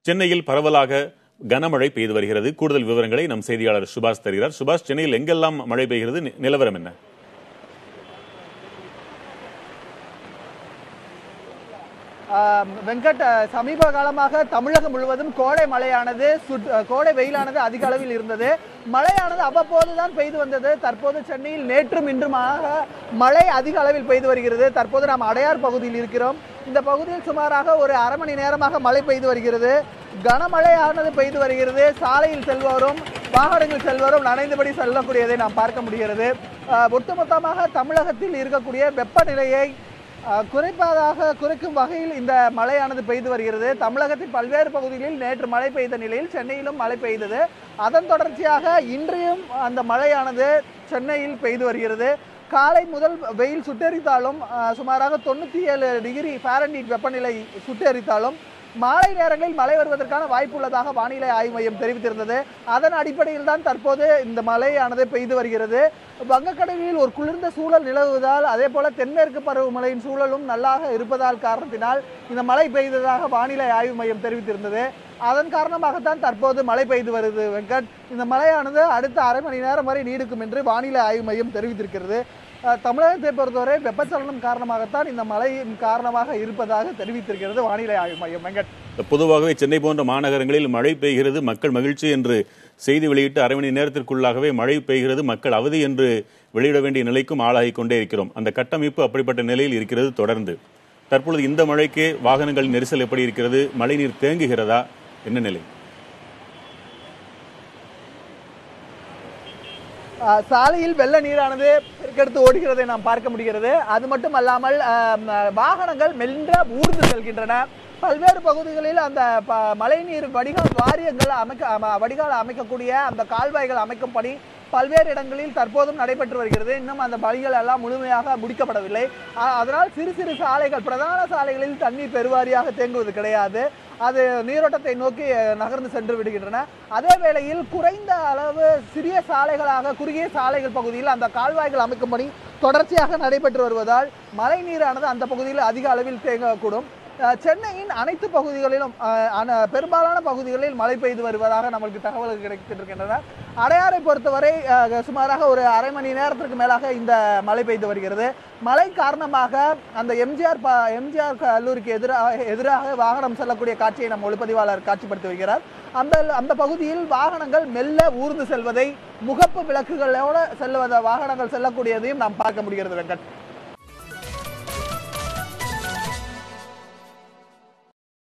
சென்னையில் பரவலாக கனமழை பெய்து வருகிறது. கூடுதல் விவரங்களை நம் செய்தியாளர் சுபாஷ் தருகிறார். சுபாஷ், சென்னையில் எங்கெல்லாம் மழை பெய்கிறது, நிலவரம் என்ன? வெங்கட், சமீப காலமாக தமிழகம் முழுவதும் கோடை மழையானது கோடை வெயிலானது அதிக அளவில் இருந்தது. மழையானது அவ்வப்போதுதான் பெய்து வந்தது. தற்போது சென்னையில் நேற்றும் இன்றுமாக மழை அதிக அளவில் பெய்து வருகிறது. தற்போது நாம் அடையார் பகுதியில் இருக்கிறோம். இந்த பகுதியில் சுமாராக ஒரு அரை மணி நேரமாக மழை பெய்து வருகிறது. கனமழையானது பெய்து வருகிறது. சாலையில் செல்வோரும் வாகனங்கள் செல்வோரும் நனைந்தபடி செல்லக்கூடியதை நாம் பார்க்க முடிகிறது. ஒட்டுமொத்தமாக தமிழகத்தில் இருக்கக்கூடிய வெப்பநிலையை குறைக்கும் வகையில் இந்த மழையானது பெய்து வருகிறது. தமிழகத்தின் பல்வேறு பகுதிகளில் நேற்று மழை பெய்த நிலையில் சென்னையிலும் மழை பெய்தது. அதன் தொடர்ச்சியாக இன்றையும் அந்த மழையானது சென்னையில் பெய்து வருகிறது. காலை முதல் வெயில் சுட்டெரித்தாலும் சுமாராக 97 டிகிரி ஃபாரன்ஹீட் வெப்பநிலை சுட்டெரித்தாலும் மாலை நேரங்களில் மழை வருவதற்கான வாய்ப்பு உள்ளதாக வானிலை ஆய்வு மையம் தெரிவித்திருந்தது. அதன் அடிப்படையில் தான் தற்போது இந்த மழையானது பெய்து வருகிறது. வங்கக்கடலில் ஒரு குளிர்ந்த சூழல் நிலவுவதால், அதே போல தென்மேற்கு பருவமழையின் சூழலும் நல்லாக இருப்பதால் காரணத்தினால் இந்த மழை பெய்ததாக வானிலை ஆய்வு மையம் தெரிவித்திருந்தது. அதன் காரணமாகத்தான் தற்போது மழை பெய்து வருது வெங்கட். இந்த மழையானது அடுத்த அரை மணி நேரம் வரை நீடிக்கும் என்று வானிலை ஆய்வு மையம் தெரிவித்திருக்கிறது. தமிழகத்தை பொறுத்தவரை வெப்பச்சலனம் காரணமாகத்தான் இந்த மழையின் காரணமாக இருப்பதாக தெரிவித்திருக்கிறது வானிலை ஆய்வு மையம். வெங்கட், பொதுவாகவே சென்னை போன்ற மாநகரங்களில் மழை பெய்கிறது, மக்கள் மகிழ்ச்சி என்று செய்தி வெளியிட்டு அரை மணி நேரத்திற்குள்ளாகவே மழை பெய்கிறது, மக்கள் அவதி என்று வெளியிட வேண்டிய நிலைக்கும் ஆளாகிக் கொண்டே இருக்கிறோம். அந்த கட்டமைப்பு அப்படிப்பட்ட நிலையில் இருக்கிறது. தொடர்ந்து தற்பொழுது இந்த மழைக்கு வாகனங்கள் நெரிசல் எப்படி இருக்கிறது? மழைநீர் தேங்குகிறதா? என்ன நிலை? சாலையில் வெள்ள நீரானது பெருக்கெடுத்து ஓடுகிறதை நாம் பார்க்க முடிகிறது. அது மட்டும் அல்லாமல் வாகனங்கள் மெல்ல ஊர்ந்து செல்கின்றன. பல்வேறு பகுதிகளில் அந்த மழைநீர் வடிகால் வாரியங்கள் வடிகால் அமைக்கக்கூடிய அந்த கால்வாய்கள் அமைக்கும் பணி பல்வேறு இடங்களில் தற்போதும் நடைபெற்று வருகிறது. இன்னும் அந்த பணிகள் எல்லாம் முழுமையாக முடிக்கப்படவில்லை. அதனால் சிறு சிறு சாலைகள், பிரதான சாலைகளில் தண்ணீர் பெருவாரியாக தேங்குவது கிடையாது. அது நீரோட்டத்தை நோக்கி நகர்ந்து சென்று விடுகின்றன. அதே வேளையில் குறைந்த அளவு சிறிய சாலைகளாக குறுகிய சாலைகள் பகுதியில் அந்த கால்வாய்கள் அமைக்கும் பணி தொடர்ச்சியாக நடைபெற்று வருவதால் மழை நீரானது அந்த பகுதியில் அதிக அளவில் தேங்கக்கூடும். சென்னையின் அனைத்து பகுதிகளிலும் பெரும்பாலான பகுதிகளில் மழை பெய்து வருவதாக நமக்கு தகவல்கள் கிடைத்திருக்கின்றன. அடையாரை பொறுத்தவரை சுமாராக ஒரு அரை மணி நேரத்திற்கு மேலாக இந்த மழை பெய்து வருகிறது. மழை காரணமாக அந்த எம்ஜிஆர் கல்லூரிக்கு எதிராக வாகனம் செல்லக்கூடிய காட்சியை நம் ஒளிப்பதிவாளர் காட்சிப்படுத்தி வருகிறார். அந்த பகுதியில் வாகனங்கள் மெல்ல ஊர்ந்து செல்வதை, முகப்பு விளக்குகளோடு வாகனங்கள் செல்லக்கூடியதையும் நாம் பார்க்க முடிகிறது வெங்கட்.